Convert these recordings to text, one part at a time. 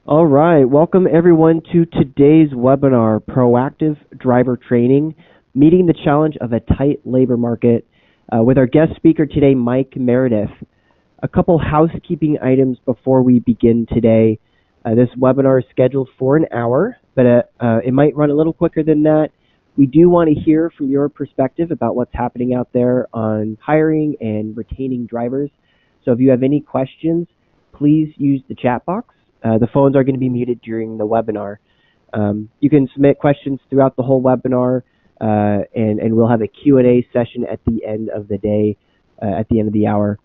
All right, welcome everyone to today's webinar, Proactive Driver Training, Meeting the Challenge of a Tight Labor Market, with our guest speaker today, Mike Meredith. A couple housekeeping items before we begin today. This webinar is scheduled for an hour, but it might run a little quicker than that. We do want to hear from your perspective about what's happening out there on hiring and retaining drivers. So if you have any questions, please use the chat box. The phones are going to be muted during the webinar. You can submit questions throughout the whole webinar, and we'll have a Q&A session at the end of the day, at the end of the hour.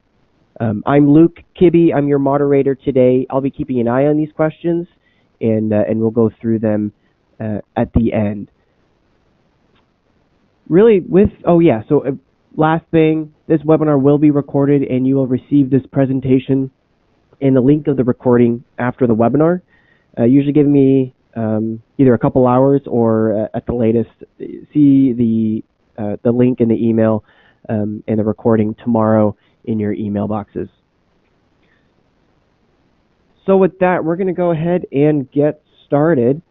I'm Luke Kibbe. I'm your moderator today. I'll be keeping an eye on these questions, and we'll go through them at the end. Really, last thing, this webinar will be recorded, and you will receive this presentation and the link of the recording after the webinar. Usually give me either a couple hours or at the latest, see the link in the email and the recording tomorrow in your email boxes. So with that, we're going to go ahead and get started.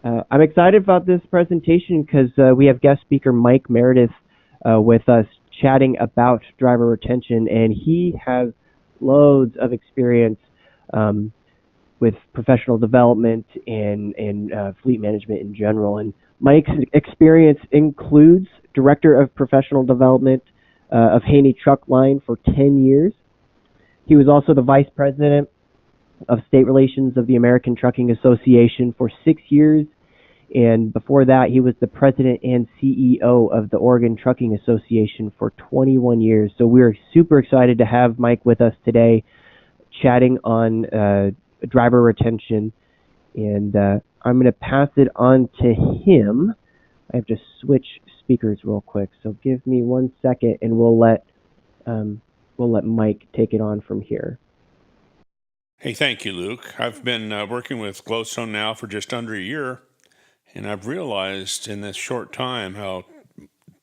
I'm excited about this presentation because we have guest speaker Mike Meredith with us chatting about driver retention, and he has loads of experience with professional development and fleet management in general. And Mike's experience includes Director of Professional Development of Haney Truck Line for 10 years. He was also the Vice President of State Relations of the American Trucking Association for 6 years. And before that, he was the President and CEO of the Oregon Trucking Association for 21 years. So we're super excited to have Mike with us today, chatting on driver retention. And I'm going to pass it on to him. I have to switch speakers real quick, so give me 1 second, and we'll let Mike take it on from here. Hey, thank you, Luke. I've been working with Glowstone now for just under a year. And I've realized in this short time how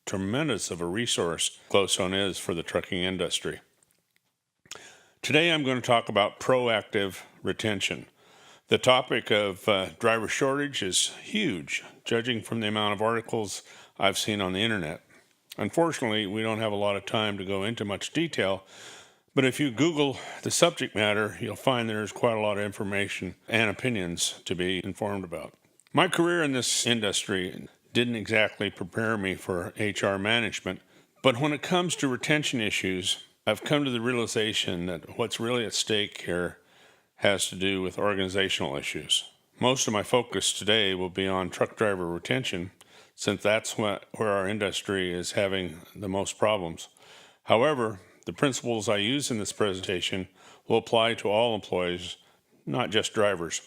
tremendous of a resource Glowstone is for the trucking industry. Today I'm going to talk about proactive retention. The topic of driver shortage is huge, judging from the amount of articles I've seen on the internet. Unfortunately, we don't have a lot of time to go into much detail, but if you Google the subject matter, you'll find there's quite a lot of information and opinions to be informed about. My career in this industry didn't exactly prepare me for HR management, but when it comes to retention issues, I've come to the realization that what's really at stake here has to do with organizational issues. Most of my focus today will be on truck driver retention, since that's where our industry is having the most problems. However, the principles I use in this presentation will apply to all employees, not just drivers.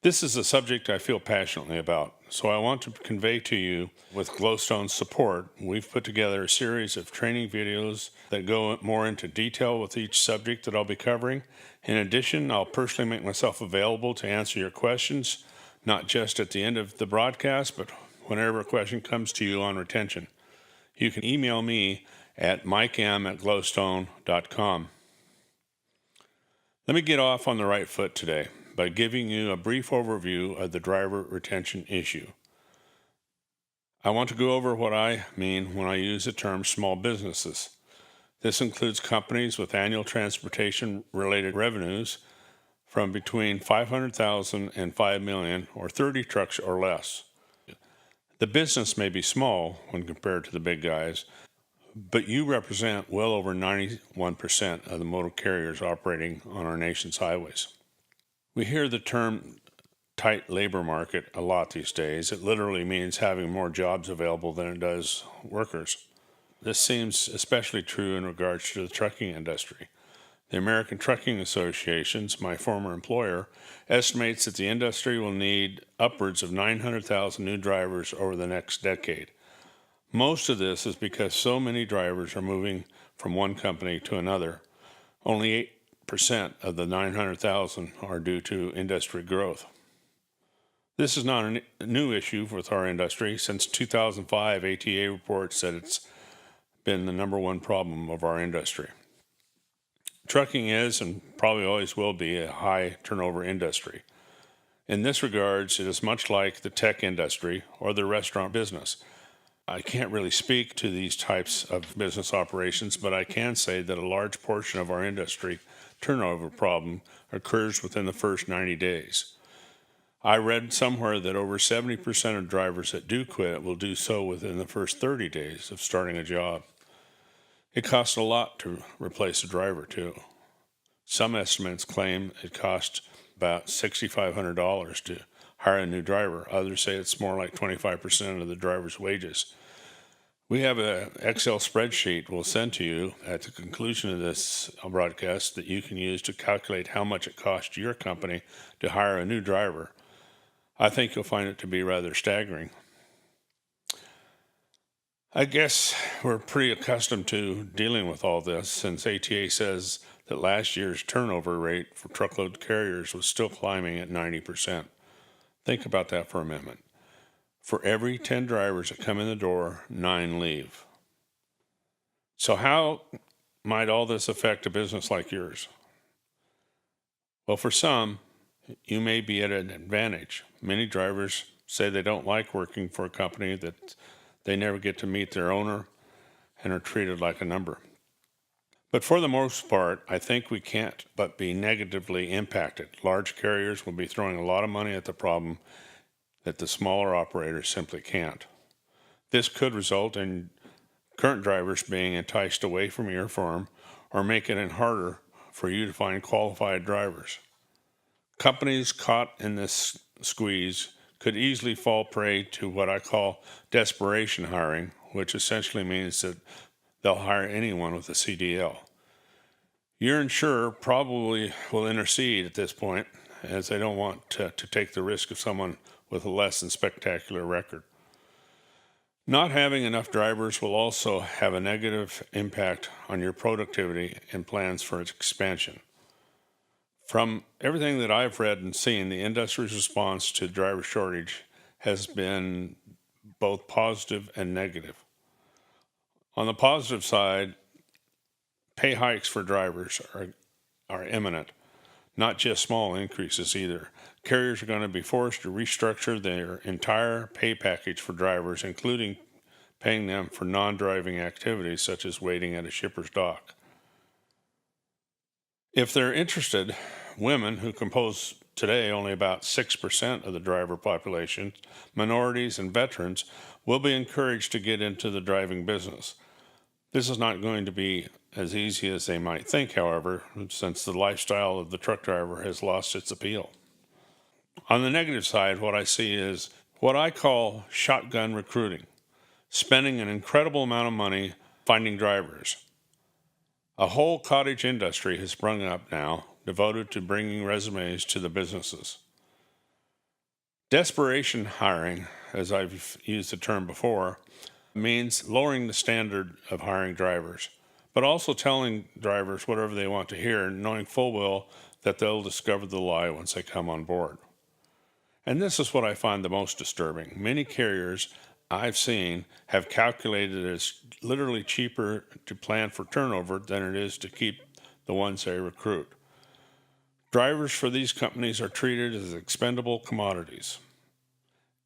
This is a subject I feel passionately about, so I want to convey to you, with Glowstone's support, we've put together a series of training videos that go more into detail with each subject that I'll be covering. In addition, I'll personally make myself available to answer your questions, not just at the end of the broadcast, but whenever a question comes to you on retention. You can email me at mikem@glowstone.com. Let me get off on the right foot today by giving you a brief overview of the driver retention issue. I want to go over what I mean when I use the term small businesses. This includes companies with annual transportation-related revenues from between $500,000 and $5 million, or 30 trucks or less. The business may be small when compared to the big guys, but you represent well over 91% of the motor carriers operating on our nation's highways. We hear the term tight labor market a lot these days. It literally means having more jobs available than it does workers. This seems especially true in regards to the trucking industry. The American Trucking Associations, my former employer, estimates that the industry will need upwards of 900,000 new drivers over the next decade. Most of this is because so many drivers are moving from one company to another. Only 8% of the 900,000 are due to industry growth. This is not a new issue with our industry. Since 2005, ATA reports that it's been the number one problem of our industry. Trucking is and probably always will be a high turnover industry. In this regards, it is much like the tech industry or the restaurant business. I can't really speak to these types of business operations, but I can say that a large portion of our industry turnover problem occurs within the first 90 days. I read somewhere that over 70% of drivers that do quit will do so within the first 30 days of starting a job. It costs a lot to replace a driver, too. Some estimates claim it costs about $6,500 to hire a new driver. Others say it's more like 25% of the driver's wages. We have an Excel spreadsheet we'll send to you at the conclusion of this broadcast that you can use to calculate how much it costs your company to hire a new driver. I think you'll find it to be rather staggering. I guess we're pretty accustomed to dealing with all this since ATA says that last year's turnover rate for truckload carriers was still climbing at 90%. Think about that for a minute. For every 10 drivers that come in the door, 9 leave. So how might all this affect a business like yours? Well, for some, you may be at an advantage. Many drivers say they don't like working for a company that they never get to meet their owner and are treated like a number. But for the most part, I think we can't but be negatively impacted. Large carriers will be throwing a lot of money at the problem that the smaller operators simply can't. This could result in current drivers being enticed away from your firm or make it harder for you to find qualified drivers. Companies caught in this squeeze could easily fall prey to what I call desperation hiring, which essentially means that they'll hire anyone with a CDL. Your insurer probably will intercede at this point, as they don't want to take the risk of someone with a less than spectacular record. Not having enough drivers will also have a negative impact on your productivity and plans for its expansion. From everything that I've read and seen, the industry's response to driver shortage has been both positive and negative. On the positive side, pay hikes for drivers are imminent, not just small increases either. Carriers are going to be forced to restructure their entire pay package for drivers, including paying them for non-driving activities such as waiting at a shipper's dock. If they're interested, women, who compose today only about 6% of the driver population, minorities, and veterans, will be encouraged to get into the driving business. This is not going to be as easy as they might think, however, since the lifestyle of the truck driver has lost its appeal. On the negative side, what I see is what I call shotgun recruiting, spending an incredible amount of money finding drivers. A whole cottage industry has sprung up now, devoted to bringing resumes to the businesses. Desperation hiring, as I've used the term before, means lowering the standard of hiring drivers, but also telling drivers whatever they want to hear, knowing full well that they'll discover the lie once they come on board. And this is what I find the most disturbing. Many carriers I've seen have calculated it as literally cheaper to plan for turnover than it is to keep the ones they recruit. Drivers for these companies are treated as expendable commodities,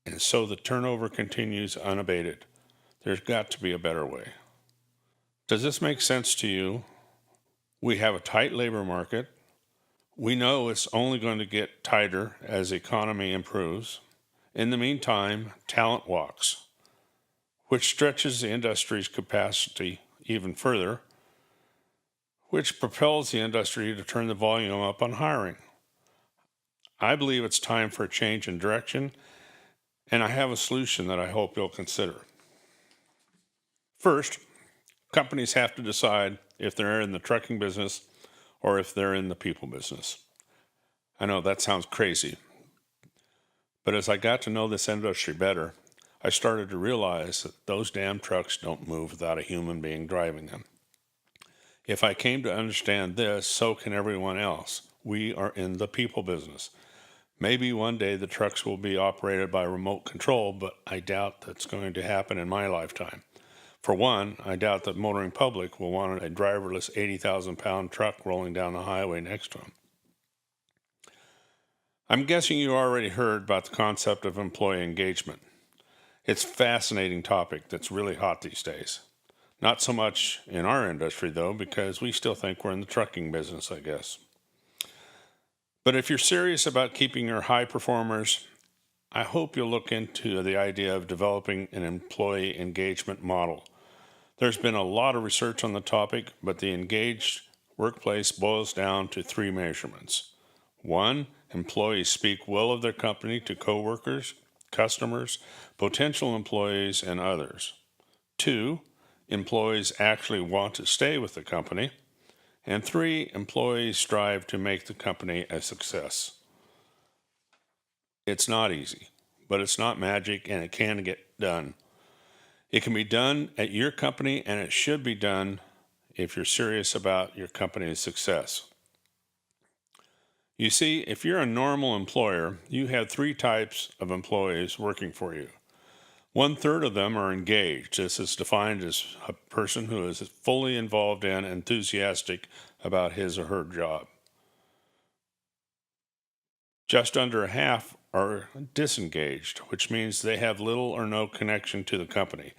and so the turnover continues unabated. There's got to be a better way. Does this make sense to you? We have a tight labor market. We know it's only going to get tighter as the economy improves. In the meantime, talent walks, which stretches the industry's capacity even further, which propels the industry to turn the volume up on hiring. I believe it's time for a change in direction, and I have a solution that I hope you'll consider. First, companies have to decide if they're in the trucking business or if they're in the people business. I know that sounds crazy, but as I got to know this industry better, I started to realize that those damn trucks don't move without a human being driving them. If I came to understand this, so can everyone else. We are in the people business. Maybe one day the trucks will be operated by remote control, but I doubt that's going to happen in my lifetime. For one, I doubt the motoring public will want a driverless 80,000-pound truck rolling down the highway next to them. I'm guessing you already heard about the concept of employee engagement. It's a fascinating topic that's really hot these days. Not so much in our industry, though, because we still think we're in the trucking business, I guess. But if you're serious about keeping your high performers, I hope you'll look into the idea of developing an employee engagement model. There's been a lot of research on the topic, but the engaged workplace boils down to three measurements. 1, employees speak well of their company to coworkers, customers, potential employees, and others. 2, employees actually want to stay with the company. And 3, employees strive to make the company a success. It's not easy, but it's not magic, and it can get done. It can be done at your company, and it should be done if you're serious about your company's success. You see, if you're a normal employer, you have 3 types of employees working for you. 1/3 of them are engaged. This is defined as a person who is fully involved in, enthusiastic about his or her job. Just under half are disengaged, which means they have little or no connection to the company.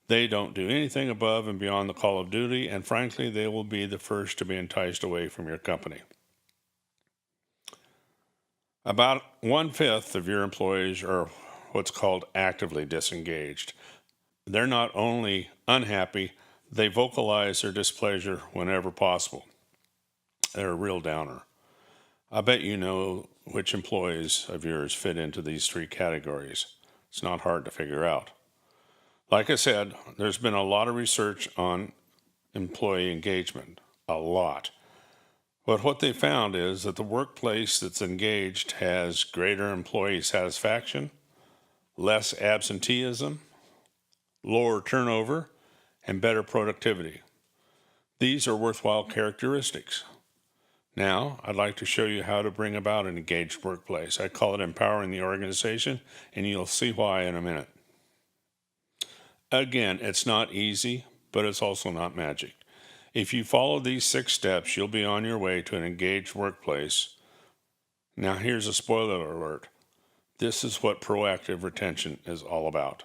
They don't do anything above and beyond the call of duty, and frankly, they will be the first to be enticed away from your company. About 1/5 of your employees are what's called actively disengaged. They're not only unhappy, they vocalize their displeasure whenever possible. They're a real downer. I bet you know which employees of yours fit into these 3 categories. It's not hard to figure out. Like I said, there's been a lot of research on employee engagement. A lot. But what they found is that the workplace that's engaged has greater employee satisfaction, less absenteeism, lower turnover, and better productivity. These are worthwhile characteristics. Now, I'd like to show you how to bring about an engaged workplace. I call it empowering the organization, and you'll see why in a minute. Again, it's not easy, but it's also not magic. If you follow these 6 steps, you'll be on your way to an engaged workplace. Now, here's a spoiler alert. This is what proactive retention is all about.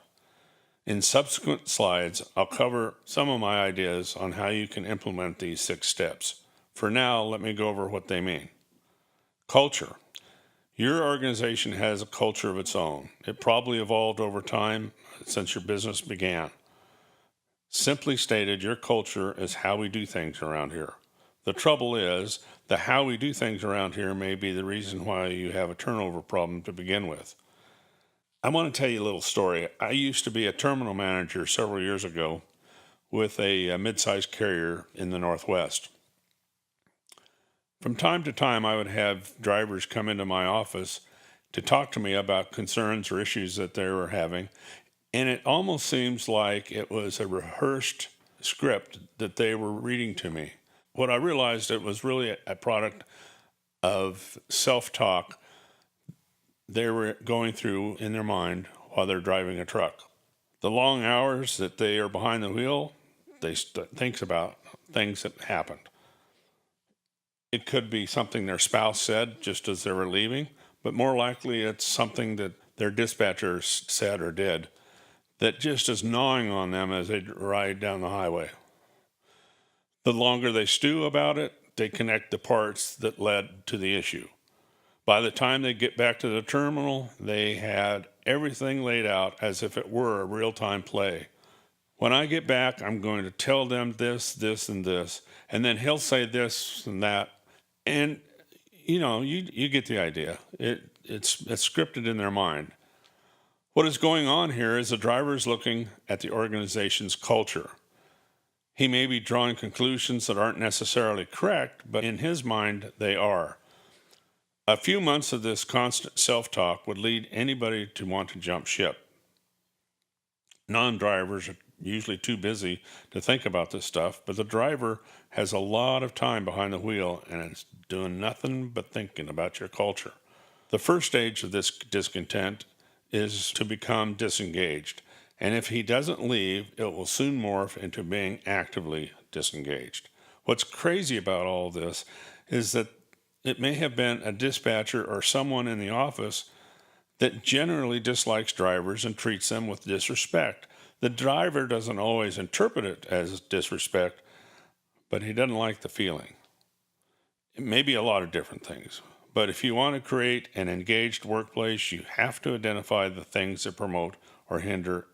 In subsequent slides, I'll cover some of my ideas on how you can implement these 6 steps. For now, let me go over what they mean. Culture. Your organization has a culture of its own. It probably evolved over time since your business began. Simply stated, your culture is how we do things around here. The trouble is, the how we do things around here may be the reason why you have a turnover problem to begin with. I want to tell you a little story. I used to be a terminal manager several years ago with a mid-sized carrier in the Northwest. From time to time, I would have drivers come into my office to talk to me about concerns or issues that they were having, and it almost seems like it was a rehearsed script that they were reading to me. What I realized, it was really a product of self-talk they were going through in their mind while they're driving a truck. The long hours that they are behind the wheel, they think about things that happened. It could be something their spouse said just as they were leaving, but more likely it's something that their dispatcher said or did that just is gnawing on them as they ride down the highway. The longer they stew about it, they connect the parts that led to the issue. By the time they get back to the terminal, they had everything laid out as if it were a real-time play. When I get back, I'm going to tell them this, this, and this, and then he'll say this and that. And, you get the idea. It's scripted in their mind. What is going on here is the driver is looking at the organization's culture. He may be drawing conclusions that aren't necessarily correct, but in his mind, they are. A few months of this constant self-talk would lead anybody to want to jump ship. Non-drivers are usually too busy to think about this stuff, but the driver has a lot of time behind the wheel and it's doing nothing but thinking about your culture. The first stage of this discontent is to become disengaged, And if he doesn't leave, it will soon morph into being actively disengaged. What's crazy about all this is that it may have been a dispatcher or someone in the office that generally dislikes drivers and treats them with disrespect. The driver doesn't always interpret it as disrespect, but he doesn't like the feeling. It may be a lot of different things, but if you want to create an engaged workplace, you have to identify the things that promote or hinder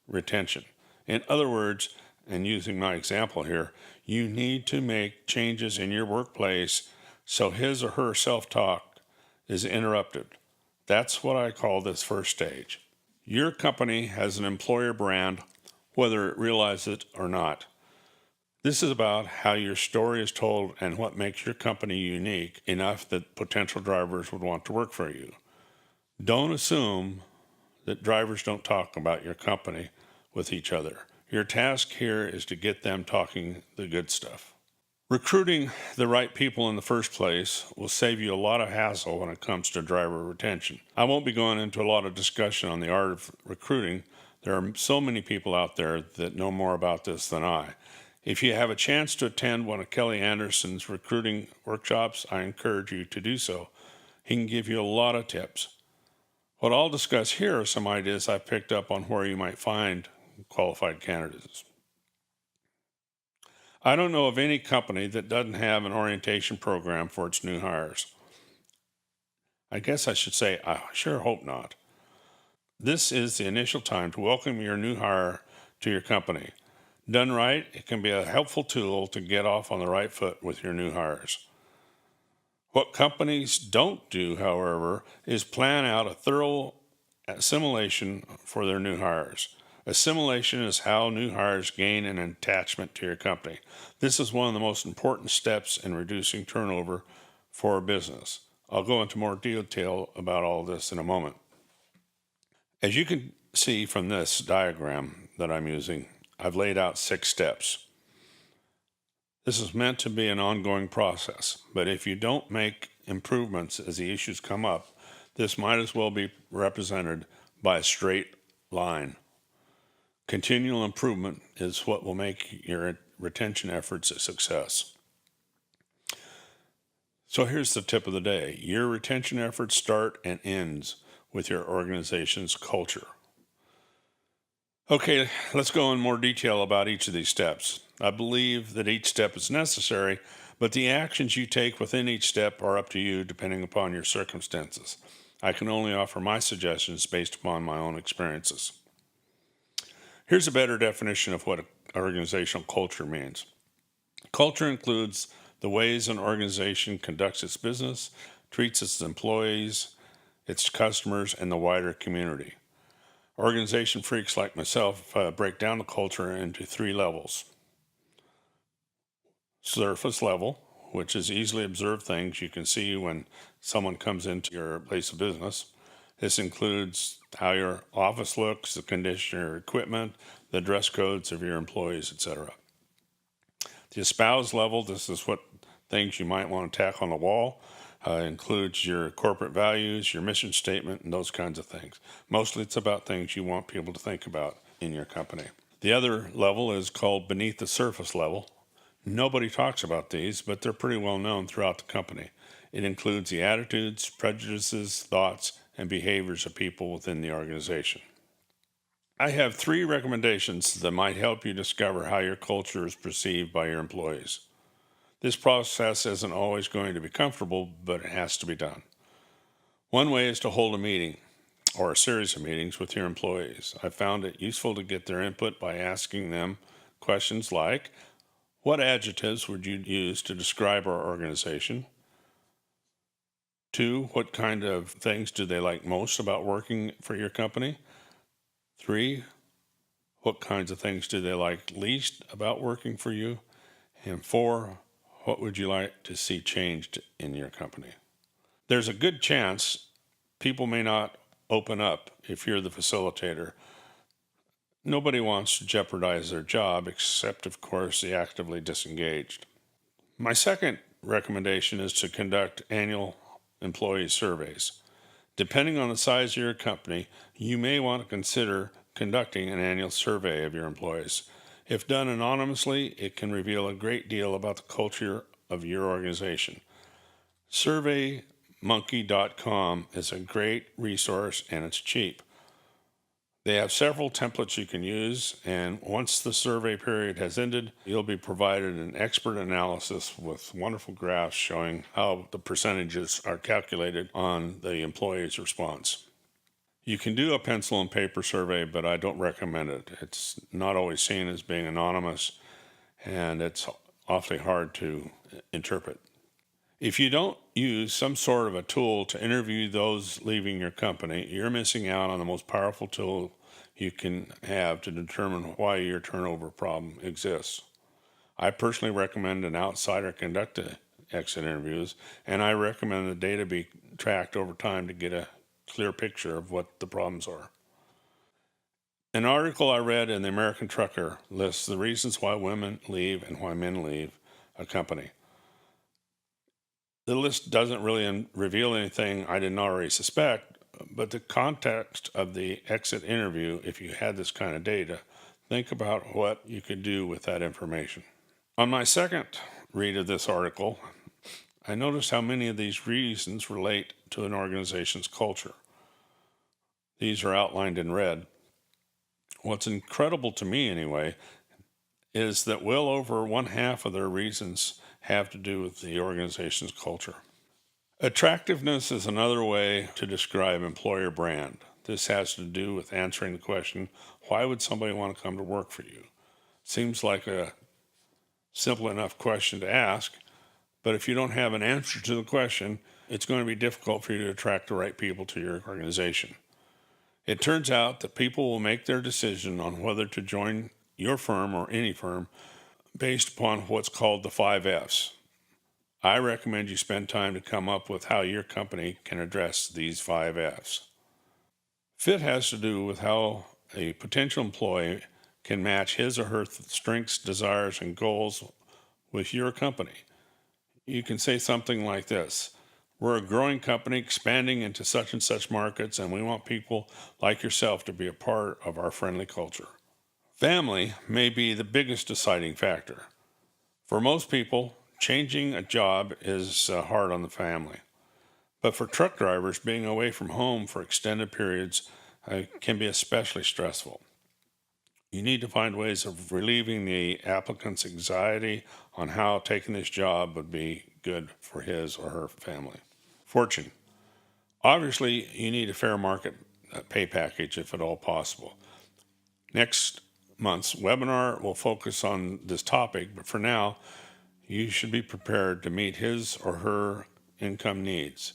retention. In other words, and using my example here, you need to make changes in your workplace so his or her self-talk is interrupted. That's what I call this first stage. Your company has an employer brand, whether it realizes it or not. This is about how your story is told and what makes your company unique enough that potential drivers would want to work for you. Don't assume that drivers don't talk about your company with each other. Your task here is to get them talking the good stuff. Recruiting the right people in the first place will save you a lot of hassle when it comes to driver retention. I won't be going into a lot of discussion on the art of recruiting. There are so many people out there that know more about this than I. If you have a chance to attend one of Kelly Anderson's recruiting workshops, I encourage you to do so. He can give you a lot of tips. What I'll discuss here are some ideas I picked up on where you might find qualified candidates. I don't know of any company that doesn't have an orientation program for its new hires. I guess I should say, I sure hope not. This is the initial time to welcome your new hire to your company. Done right, it can be a helpful tool to get off on the right foot with your new hires. What companies don't do, however, is plan out a thorough assimilation for their new hires. Assimilation is how new hires gain an attachment to your company. This is one of the most important steps in reducing turnover for a business. I'll go into more detail about all this in a moment. As you can see from this diagram that I'm using, I've laid out 6 steps. This is meant to be an ongoing process, but if you don't make improvements as the issues come up, this might as well be represented by a straight line. Continual improvement is what will make your retention efforts a success. So here's the tip of the day. Your retention efforts start and ends with your organization's culture. Okay, let's go in more detail about each of these steps. I believe that each step is necessary, but the actions you take within each step are up to you depending upon your circumstances. I can only offer my suggestions based upon my own experiences. Here's a better definition of what organizational culture means. Culture includes the ways an organization conducts its business, treats its employees, its customers, and the wider community. Organization freaks like myself break down the culture into 3 levels. Surface level, which is easily observed things you can see when someone comes into your place of business. This includes how your office looks, the condition of your equipment, the dress codes of your employees, etc. The espouse level, this is what things you might want to tack on the wall. Includes your corporate values, your mission statement, and those kinds of things. Mostly it's about things you want people to think about in your company. The other level is called beneath the surface level. Nobody talks about these, but they're pretty well known throughout the company. It includes the attitudes, prejudices, thoughts, and behaviors of people within the organization. I have 3 recommendations that might help you discover how your culture is perceived by your employees. This process isn't always going to be comfortable, but it has to be done. One way is to hold a meeting or a series of meetings with your employees. I found it useful to get their input by asking them questions like, what adjectives would you use to describe our organization? 2, what kind of things do they like most about working for your company? 3, what kinds of things do they like least about working for you? And 4, what would you like to see changed in your company? There's a good chance people may not open up if you're the facilitator. Nobody wants to jeopardize their job, except, of course, the actively disengaged. My second recommendation is to conduct annual employee surveys. Depending on the size of your company, you may want to consider conducting an annual survey of your employees. If done anonymously, it can reveal a great deal about the culture of your organization. SurveyMonkey.com is a great resource and it's cheap. They have several templates you can use, and once the survey period has ended, you'll be provided an expert analysis with wonderful graphs showing how the percentages are calculated on the employee's response. You can do a pencil and paper survey, but I don't recommend it. It's not always seen as being anonymous, and it's awfully hard to interpret. If you don't use some sort of a tool to interview those leaving your company, you're missing out on the most powerful tool you can have to determine why your turnover problem exists. I personally recommend an outsider conduct exit interviews, and I recommend the data be tracked over time to get a clear picture of what the problems are. An article I read in the American Trucker lists the reasons why women leave and why men leave a company. The list doesn't really reveal anything I didn't already suspect, but the context of the exit interview, if you had this kind of data, think about what you could do with that information. On my second read of this article, I noticed how many of these reasons relate to an organization's culture. These are outlined in red. What's incredible to me, anyway, is that well over one half of their reasons have to do with the organization's culture. Attractiveness is another way to describe employer brand. This has to do with answering the question, why would somebody want to come to work for you? Seems like a simple enough question to ask, but if you don't have an answer to the question, it's going to be difficult for you to attract the right people to your organization. It turns out that people will make their decision on whether to join your firm or any firm based upon what's called the 5 F's. I recommend you spend time to come up with how your company can address these 5 F's. Fit has to do with how a potential employee can match his or her strengths, desires, and goals with your company. You can say something like this: we're a growing company expanding into such and such markets, and we want people like yourself to be a part of our friendly culture. Family may be the biggest deciding factor. For most people, changing a job is hard on the family. But for truck drivers, being away from home for extended periods can be especially stressful. You need to find ways of relieving the applicant's anxiety on how taking this job would be good for his or her family. Fortune. Obviously, you need a fair market pay package if at all possible. Next month's webinar will focus on this topic, but for now, you should be prepared to meet his or her income needs.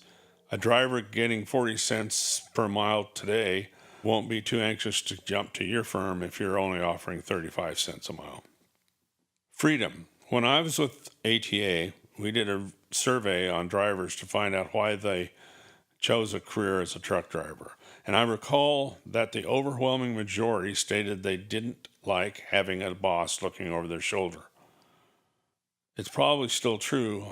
A driver getting 40 cents per mile today won't be too anxious to jump to your firm if you're only offering 35 cents a mile. Freedom. When I was with ATA, we did a survey on drivers to find out why they chose a career as a truck driver. And I recall that the overwhelming majority stated they didn't like having a boss looking over their shoulder. It's probably still true,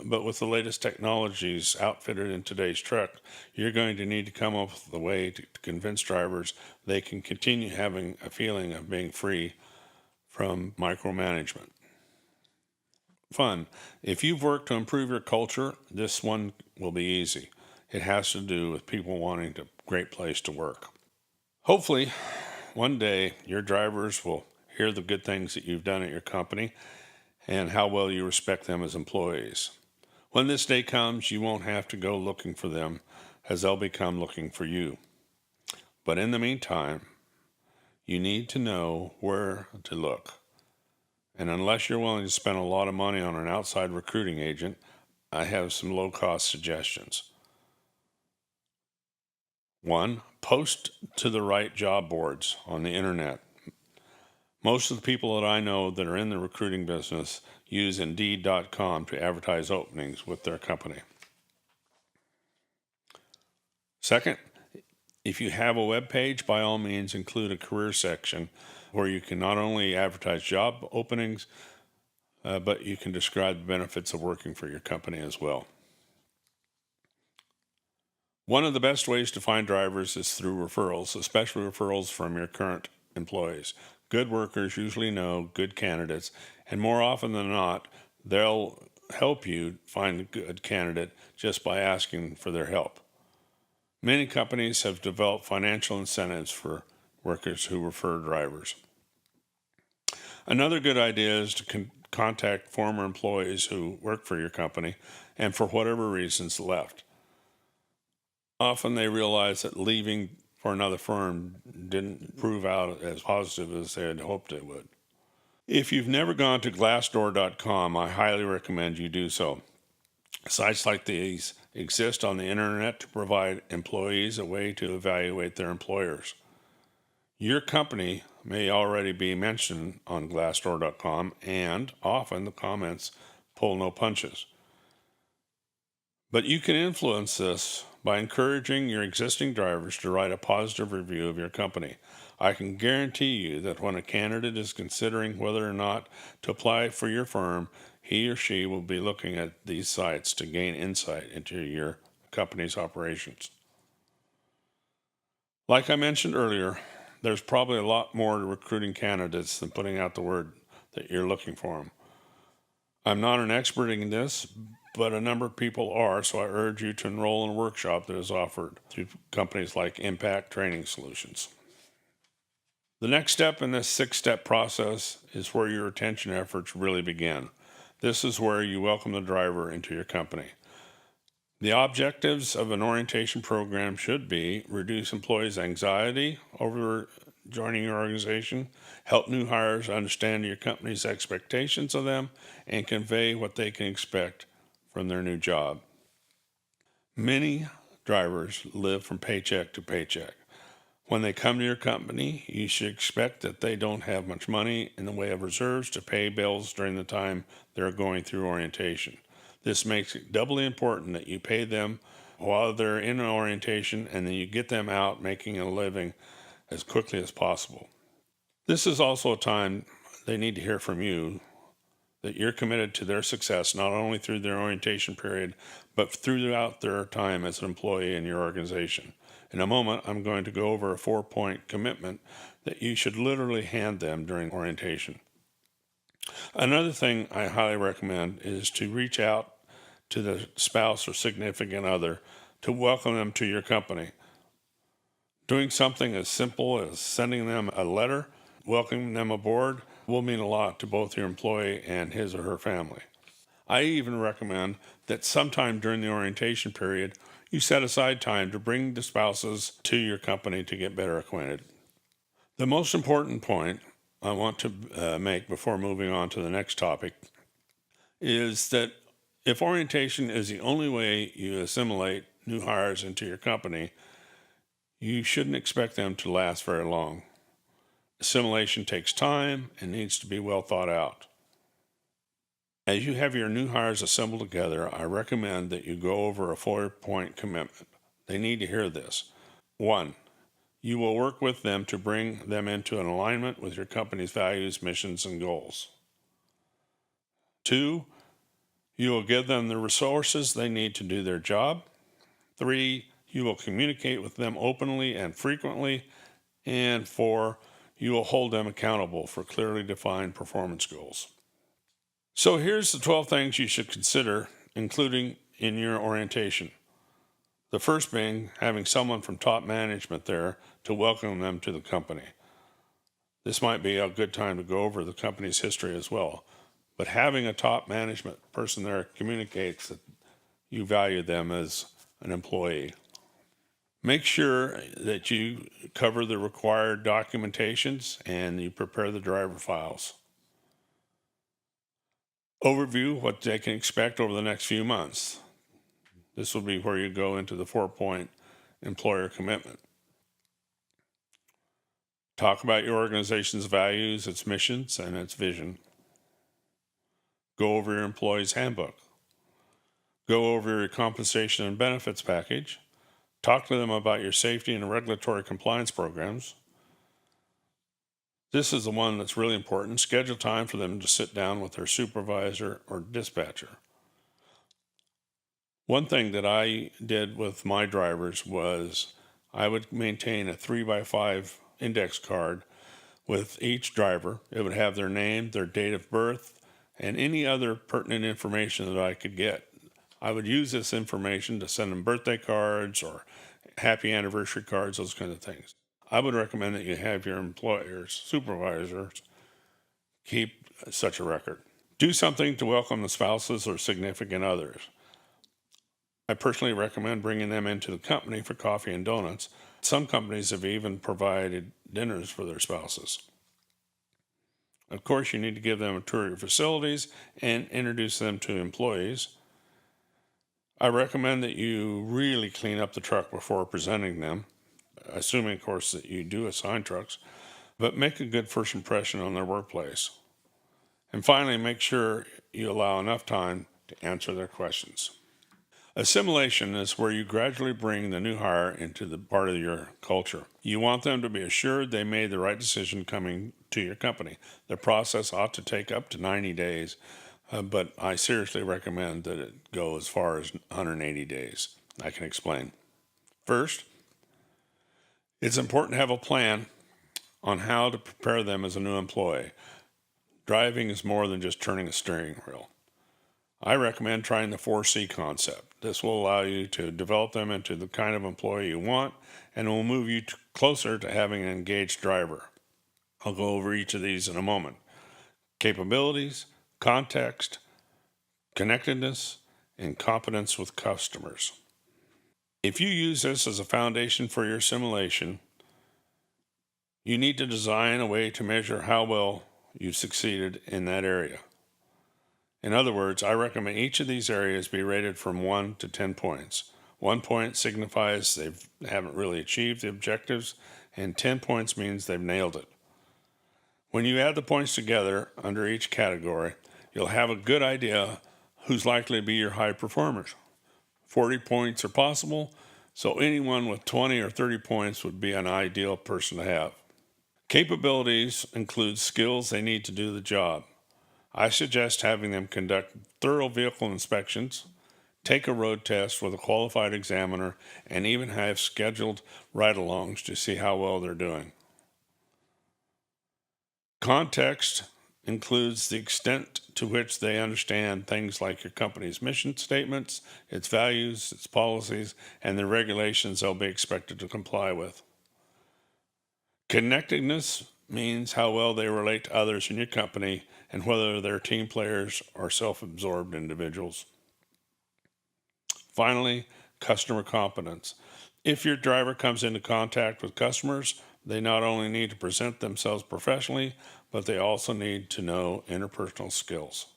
but with the latest technologies outfitted in today's truck, you're going to need to come up with a way to convince drivers they can continue having a feeling of being free from micromanagement. Fun. If you've worked to improve your culture, this one will be easy. It has to do with people wanting a great place to work. Hopefully, one day your drivers will hear the good things that you've done at your company and how well you respect them as employees. When this day comes, you won't have to go looking for them, as they'll become looking for you. But in the meantime, you need to know where to look. And unless you're willing to spend a lot of money on an outside recruiting agent, I have some low-cost suggestions. 1. Post to the right job boards on the internet. Most of the people that I know that are in the recruiting business use Indeed.com to advertise openings with their company. Second, if you have a web page, by all means include a career section where you can not only advertise job openings, but you can describe the benefits of working for your company as well. One of the best ways to find drivers is through referrals, especially referrals from your current employees. Good workers usually know good candidates, and more often than not, they'll help you find a good candidate just by asking for their help. Many companies have developed financial incentives for workers who refer drivers. Another good idea is to contact former employees who work for your company and for whatever reasons left. Often they realize that leaving for another firm didn't prove out as positive as they had hoped it would. If you've never gone to glassdoor.com, I highly recommend you do so. Sites like these exist on the internet to provide employees a way to evaluate their employers. Your company may already be mentioned on glassdoor.com, and often the comments pull no punches. But you can influence this by encouraging your existing drivers to write a positive review of your company. I can guarantee you that when a candidate is considering whether or not to apply for your firm, he or she will be looking at these sites to gain insight into your company's operations. Like I mentioned earlier, there's probably a lot more to recruiting candidates than putting out the word that you're looking for them. I'm not an expert in this, but a number of people are, so I urge you to enroll in a workshop that is offered through companies like Impact Training Solutions. The next step in this 6-step process is where your retention efforts really begin. This is where you welcome the driver into your company. The objectives of an orientation program should be reduce employees' anxiety over joining your organization, help new hires understand your company's expectations of them, and convey what they can expect from their new job. Many drivers live from paycheck to paycheck. When they come to your company, you should expect that they don't have much money in the way of reserves to pay bills during the time they're going through orientation. This makes it doubly important that you pay them while they're in orientation and then you get them out making a living as quickly as possible. This is also a time they need to hear from you that you're committed to their success not only through their orientation period, but throughout their time as an employee in your organization. In a moment, I'm going to go over a 4-point commitment that you should literally hand them during orientation. Another thing I highly recommend is to reach out to the spouse or significant other to welcome them to your company. Doing something as simple as sending them a letter, welcoming them aboard, will mean a lot to both your employee and his or her family. I even recommend that sometime during the orientation period, you set aside time to bring the spouses to your company to get better acquainted. The most important point I want to make before moving on to the next topic is that if orientation is the only way you assimilate new hires into your company, you shouldn't expect them to last very long. Assimilation takes time and needs to be well thought out. As you have your new hires assembled together, I recommend that you go over a 4-point commitment. They need to hear this. 1. You will work with them to bring them into an alignment with your company's values, missions, and goals. 2. You will give them the resources they need to do their job. 3. You will communicate with them openly and frequently. And 4. You will hold them accountable for clearly defined performance goals. So here's the 12 things you should consider including in your orientation. The first being having someone from top management there to welcome them to the company. This might be a good time to go over the company's history as well. But having a top management person there communicates that you value them as an employee. Make sure that you cover the required documentations and you prepare the driver files. Overview what they can expect over the next few months. This will be where you go into the 4-point employer commitment. Talk about your organization's values, its missions, and its vision. Go over your employee's handbook. Go over your compensation and benefits package. Talk to them about your safety and regulatory compliance programs. This is the one that's really important. Schedule time for them to sit down with their supervisor or dispatcher. One thing that I did with my drivers was I would maintain a 3x5 index card with each driver. It would have their name, their date of birth, and any other pertinent information that I could get. I would use this information to send them birthday cards or happy anniversary cards, those kinds of things. I would recommend that you have your employers, supervisors, keep such a record. Do something to welcome the spouses or significant others. I personally recommend bringing them into the company for coffee and donuts. Some companies have even provided dinners for their spouses. Of course, you need to give them a tour of your facilities and introduce them to employees. I recommend that you really clean up the truck before presenting them, assuming, of course, that you do assign trucks, but make a good first impression on their workplace. And finally, make sure you allow enough time to answer their questions. Assimilation is where you gradually bring the new hire into the part of your culture. You want them to be assured they made the right decision coming to your company. The process ought to take up to 90 days, but I seriously recommend that it go as far as 180 days. I can explain. First, it's important to have a plan on how to prepare them as a new employee. Driving is more than just turning a steering wheel. I recommend trying the 4C concept. This will allow you to develop them into the kind of employee you want and will move you closer to having an engaged driver. I'll go over each of these in a moment. Capabilities, context, connectedness, and competence with customers. If you use this as a foundation for your assimilation, you need to design a way to measure how well you've succeeded in that area. In other words, I recommend each of these areas be rated from 1 to 10 points. 1 point signifies they haven't really achieved the objectives, and 10 points means they've nailed it. When you add the points together under each category, you'll have a good idea who's likely to be your high performers. 40 points are possible, so anyone with 20 or 30 points would be an ideal person to have. Capabilities include skills they need to do the job. I suggest having them conduct thorough vehicle inspections, take a road test with a qualified examiner, and even have scheduled ride-alongs to see how well they're doing. Context includes the extent to which they understand things like your company's mission statements, its values, its policies, and the regulations they'll be expected to comply with. Connectedness means how well they relate to others in your company and whether they're team players or self-absorbed individuals. Finally, customer competence. If your driver comes into contact with customers, they not only need to present themselves professionally, but they also need to know interpersonal skills.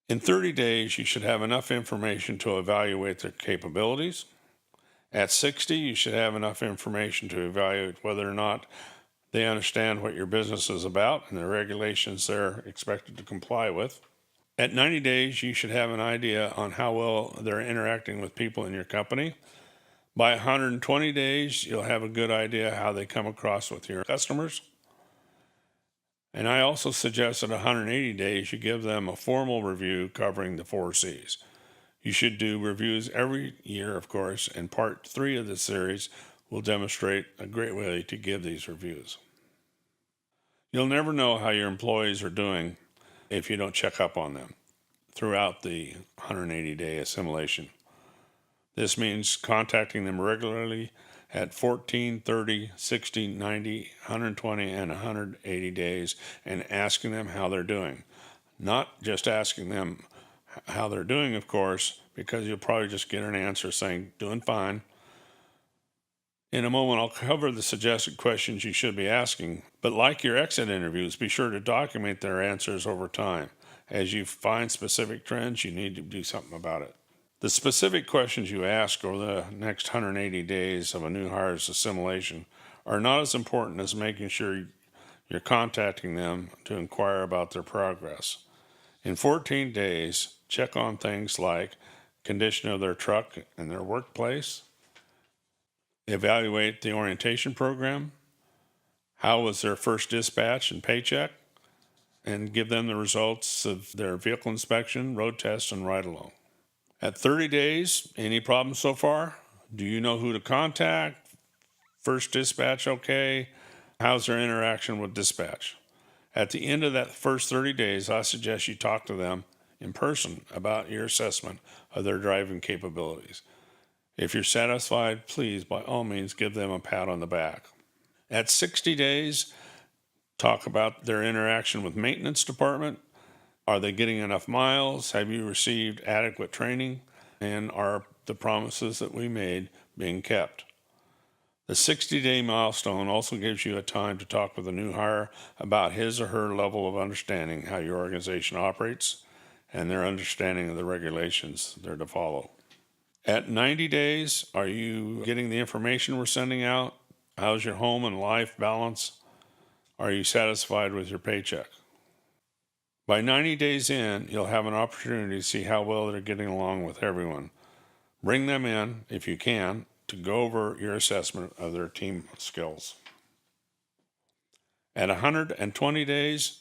In 30 days, you should have enough information to evaluate their capabilities. At 60, you should have enough information to evaluate whether or not they understand what your business is about and the regulations they're expected to comply with. At 90 days, you should have an idea on how well they're interacting with people in your company. By 120 days, you'll have a good idea how they come across with your customers. And I also suggest at 180 days, you give them a formal review covering the 4 C's. You should do reviews every year, of course, and part 3 of the series will demonstrate a great way to give these reviews. You'll never know how your employees are doing if you don't check up on them throughout the 180-day assimilation. This means contacting them regularly at 14, 30, 60, 90, 120, and 180 days and asking them how they're doing. Not just asking them how they're doing, of course, because you'll probably just get an answer saying, doing fine. In a moment, I'll cover the suggested questions you should be asking, but like your exit interviews, be sure to document their answers over time. As you find specific trends, you need to do something about it. The specific questions you ask over the next 180 days of a new hire's assimilation are not as important as making sure you're contacting them to inquire about their progress. In 14 days, check on things like condition of their truck and their workplace, evaluate the orientation program, how was their first dispatch and paycheck, and give them the results of their vehicle inspection, road test, and ride-along. At 30 days, any problems so far? Do you know who to contact? First dispatch okay? How's their interaction with dispatch? At the end of that first 30 days, I suggest you talk to them in person about your assessment of their driving capabilities. If you're satisfied, please, by all means, give them a pat on the back. At 60 days, talk about their interaction with maintenance department. Are they getting enough miles? Have you received adequate training? And are the promises that we made being kept? The 60-day milestone also gives you a time to talk with a new hire about his or her level of understanding how your organization operates and their understanding of the regulations they're to follow. At 90 days, are you getting the information we're sending out? How's your home and life balance? Are you satisfied with your paycheck? By 90 days in, you'll have an opportunity to see how well they're getting along with everyone. Bring them in, if you can, to go over your assessment of their team skills. At 120 days,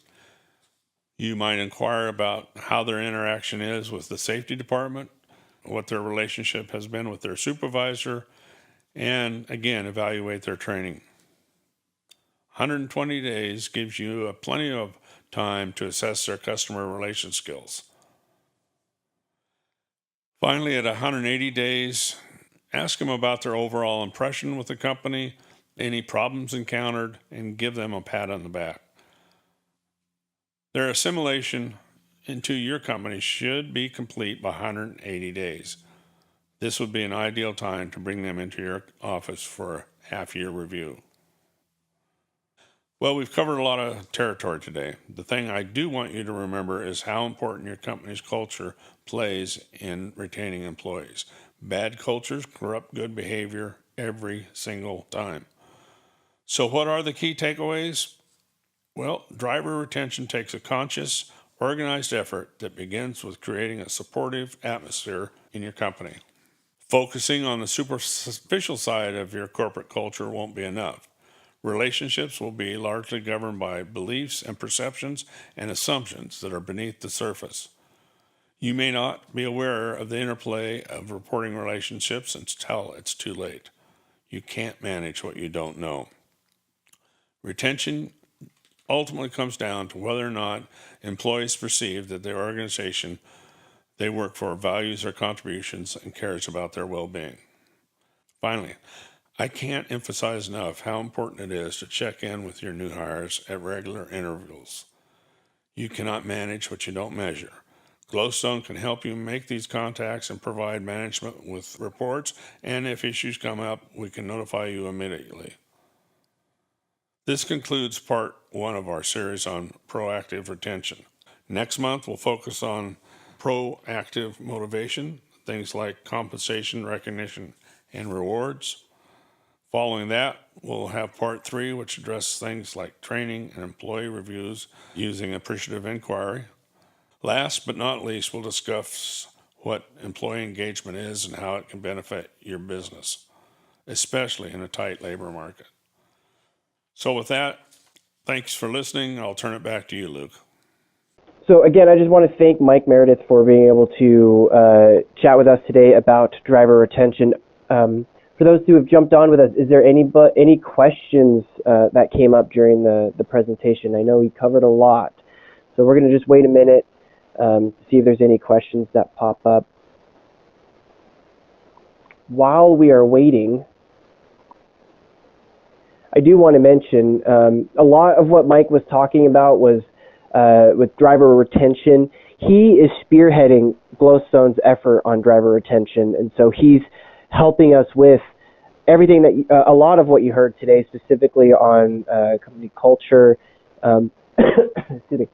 you might inquire about how their interaction is with the safety department, what their relationship has been with their supervisor, and again, evaluate their training. 120 days gives you plenty of time to assess their customer relation skills. Finally, at 180 days, ask them about their overall impression with the company, any problems encountered, and give them a pat on the back. Their assimilation into your company should be complete by 180 days. This would be an ideal time to bring them into your office for a half-year review. Well, we've covered a lot of territory today. The thing I do want you to remember is how important your company's culture plays in retaining employees. Bad cultures corrupt good behavior every single time. So what are the key takeaways? Well, driver retention takes a conscious, organized effort that begins with creating a supportive atmosphere in your company. Focusing on the superficial side of your corporate culture won't be enough. Relationships will be largely governed by beliefs and perceptions and assumptions that are beneath the surface. You may not be aware of the interplay of reporting relationships until it's too late. You can't manage what you don't know. Retention ultimately comes down to whether or not employees perceive that the organization they work for values their contributions and cares about their well-being. Finally, I can't emphasize enough how important it is to check in with your new hires at regular intervals. You cannot manage what you don't measure. Glowstone can help you make these contacts and provide management with reports, and if issues come up, we can notify you immediately. This concludes part 1 of our series on proactive retention. Next month, we'll focus on proactive motivation, things like compensation, recognition, and rewards. Following that, we'll have part 3, which addresses things like training and employee reviews using appreciative inquiry. Last but not least, we'll discuss what employee engagement is and how it can benefit your business, especially in a tight labor market. So with that, thanks for listening. I'll turn it back to you, Luke. So again, I just want to thank Mike Meredith for being able to chat with us today about driver retention. For those who have jumped on with us, is there any questions that came up during the presentation? I know we covered a lot, so we're going to just wait a minute to see if there's any questions that pop up. While we are waiting, I do want to mention a lot of what Mike was talking about was with driver retention. He is spearheading Glowstone's effort on driver retention, and so he's helping us with everything that a lot of what you heard today, specifically on company culture. Excuse me,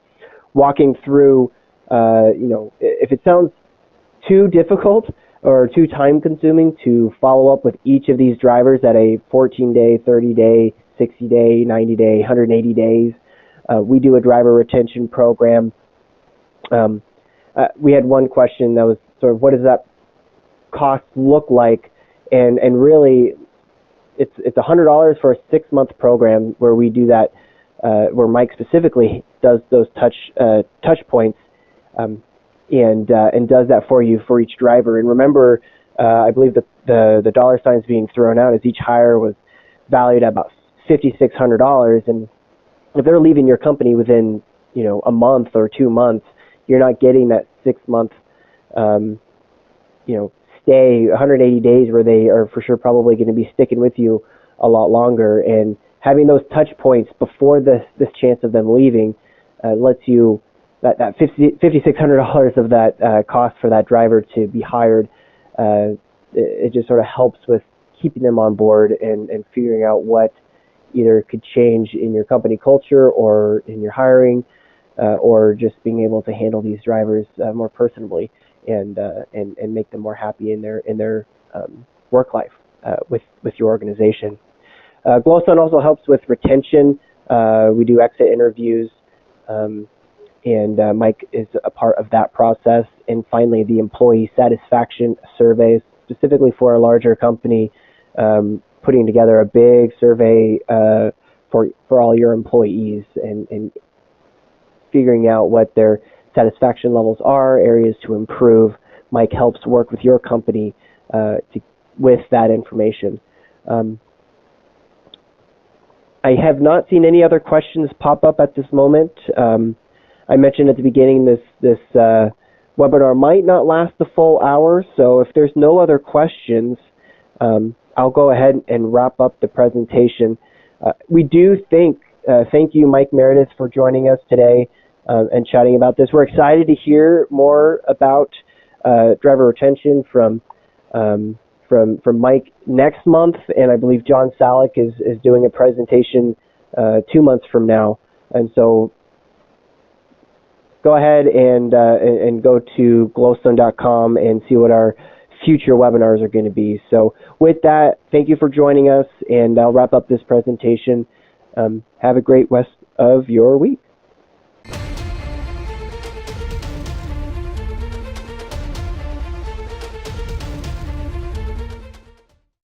walking through, if it sounds too difficult or too time-consuming to follow up with each of these drivers at a 14-day, 30-day, 60-day, 90-day, 180 days, we do a driver retention program. We had one question that was sort of, what does that cost look like? And really, it's $100 for a 6-month program where we do that, where Mike specifically does those touch points. and does that for you for each driver. And remember, I believe the dollar signs being thrown out as each hire was valued at about $5,600, and if they're leaving your company within a month or 2 months, you're not getting that 6-month stay, 180 days, where they are for sure probably going to be sticking with you a lot longer. And having those touch points before this chance of them leaving lets you that $5,600 of that cost for that driver to be hired. It just sort of helps with keeping them on board and figuring out what either could change in your company culture or in your hiring, or just being able to handle these drivers more personally and make them more happy in their work life with your organization. Glowstone also helps with retention. We do exit interviews, and Mike is a part of that process. And finally, the employee satisfaction surveys, specifically for a larger company, putting together a big survey for all your employees and figuring out what their satisfaction levels are, areas to improve. Mike helps work with your company with that information. I have not seen any other questions pop up at this moment. I mentioned at the beginning this webinar might not last the full hour, so if there's no other questions, I'll go ahead and wrap up the presentation. We do thank you, Mike Meredith, for joining us today and chatting about this. We're excited to hear more about driver retention from Mike next month, and I believe John Salick is doing a presentation 2 months from now. And so go ahead and go to glowstone.com and see what our future webinars are going to be. So with that, thank you for joining us, and I'll wrap up this presentation. Have a great rest of your week.